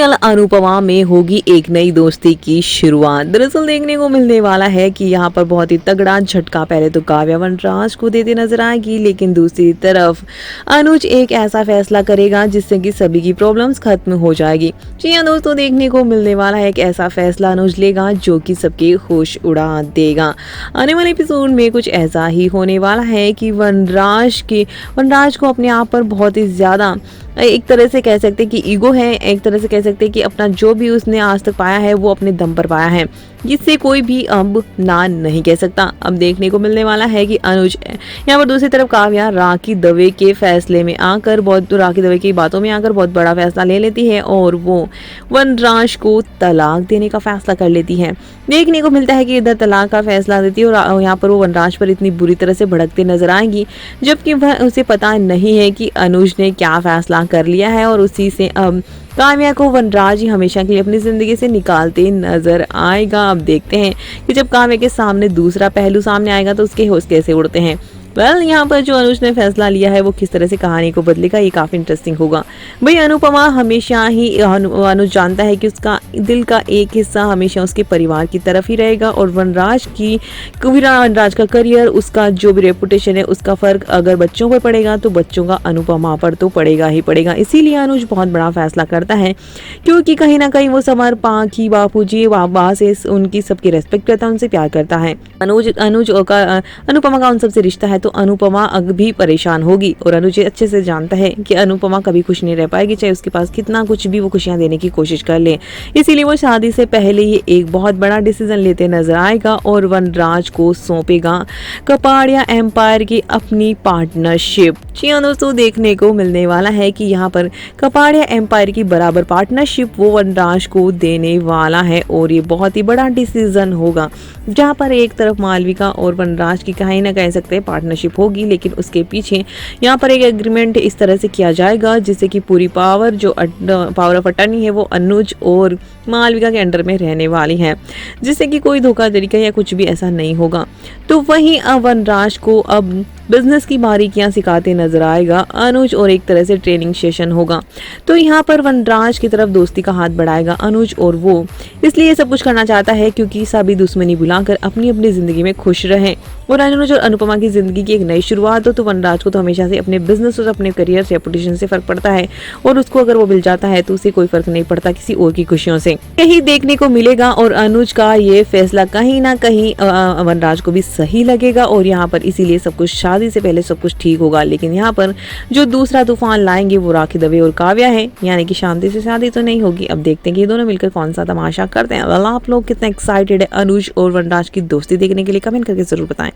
आजकल अनुपमा में होगी एक नई दोस्ती की शुरुआत। दरअसल देखने को मिलने वाला है कि यहाँ पर बहुत ही तगड़ा झटका पहले तो काव्या वनराज को देते नजर आएगी, लेकिन दूसरी तरफ अनुज एक ऐसा फैसला करेगा जिससे कि सभी की प्रॉब्लम्स खत्म हो जाएगी। जी हाँ दोस्तों, देखने को मिलने वाला है एक ऐसा फैसला अनुज लेगा जो कि सबके होश उड़ा देगा। आने वाले एपिसोड में कुछ ऐसा ही होने वाला है कि वनराज को अपने आप पर बहुत ही ज्यादा एक तरह से कह सकते हैं कि ईगो है, एक तरह से कह सकते हैं कि अपना जो भी उसने आज तक पाया है वो अपने दम पर पाया है, जिससे कोई भी अब ना नहीं कह सकता। अब देखने को मिलने वाला है कि अनुज यहाँ पर दूसरी तरफ काव्या राखी दवे के फैसले में आकर राखी दवे की बातों में आकर बहुत बड़ा फैसला ले लेती है और वो वनराज को तलाक देने का फैसला कर लेती है। देखने को मिलता है कि इधर तलाक का फैसला देती है और यहाँ पर वो वनराज पर इतनी बुरी तरह से भड़कते नजर आएंगी, जबकि वह उसे पता नहीं है कि अनुज ने क्या फैसला कर लिया है और उसी से अब काव्या को वनराज ही हमेशा के लिए अपनी जिंदगी से निकालते नजर आएगा। अब देखते हैं कि जब काव्या के सामने दूसरा पहलू सामने आएगा तो उसके होश कैसे उड़ते हैं। यहाँ पर जो अनुज ने फैसला लिया है वो किस तरह से कहानी को बदलेगा, ये काफी इंटरेस्टिंग होगा। भाई अनुपमा हमेशा ही अनुज जानता है कि उसका दिल का एक हिस्सा हमेशा उसके परिवार की तरफ ही रहेगा और वनराज का करियर, उसका जो भी रेपुटेशन है, उसका फर्क अगर बच्चों पर पड़ेगा तो बच्चों का अनुपमा पर तो पड़ेगा ही पड़ेगा। इसीलिए अनुज बहुत बड़ा फैसला करता है, क्योंकि कहीं ना कहीं वो समर्पा की बापूजी बाबा से उनकी सबकी रेस्पेक्ट करता है, उनसे प्यार करता है। अनुपमा का उन सबसे रिश्ता है तो अनुपमा भी परेशान होगी और अनुज अच्छे से जानता है कि अनुपमा कभी खुश नहीं रह पाएगी, चाहे उसके पास कितना कुछ भी वो खुशियां देने की कोशिश कर ले। इसीलिए वो शादी से पहले ही एक बहुत बड़ा डिसीजन लेते नजर आएगा और वनराज को सौंपेगा कपाड़िया एम्पायर की अपनी पार्टनरशिप। जी हाँ दोस्तों, देखने को मिलने वाला है कि यहाँ पर कपाड़िया एम्पायर की बराबर पार्टनरशिप वो वनराज को देने वाला है और ये बहुत ही बड़ा डिसीजन होगा, जहाँ पर एक तरफ मालविका और वनराज की कहीं ना कह सकते हैं पार्टनरशिप होगी, लेकिन उसके पीछे यहाँ पर एक एग्रीमेंट इस तरह से किया जाएगा जिससे कि पूरी पावर ऑफ अटर्नी है वो अनुज और मालविका के अंडर में रहने वाली है, जिससे कि कोई धोखाधड़ी का या कुछ भी ऐसा नहीं होगा। तो वहीं वनराज को अब बिजनेस की बारीकियां सिखाते नजर आएगा अनुज और एक तरह से ट्रेनिंग सेशन होगा। तो यहाँ पर वनराज की तरफ दोस्ती का हाथ बढ़ाएगा अनुज और वो इसलिए सब कुछ करना चाहता है क्योंकि सभी दुश्मनी भुलाकर अपनी अपनी जिंदगी में खुश रहे और अनुज और अनुपमा की जिंदगी की एक नई शुरुआत हो। तो वनराज को तो हमेशा से अपने बिजनेस और अपने करियर रेपुटेशन से फर्क पड़ता है और उसको अगर वो मिल जाता है तो उसे कोई फर्क नहीं पड़ता किसी और की खुशियों से। यही देखने को मिलेगा और अनुज का ये फैसला कहीं ना कहीं वनराज को भी सही लगेगा और यहाँ पर इसीलिए सब कुछ शादी से पहले सब कुछ ठीक होगा। लेकिन यहाँ पर जो दूसरा तूफान लाएंगे वो राखी दवे और काव्या है, यानी कि शांति से शादी तो नहीं होगी। अब देखते हैं कि ये दोनों मिलकर कौन सा तमाशा करते हैं। आप लोग कितना एक्साइटेड है अनुज और वनराज की दोस्ती देखने के लिए, कमेंट करके जरूर बताएं।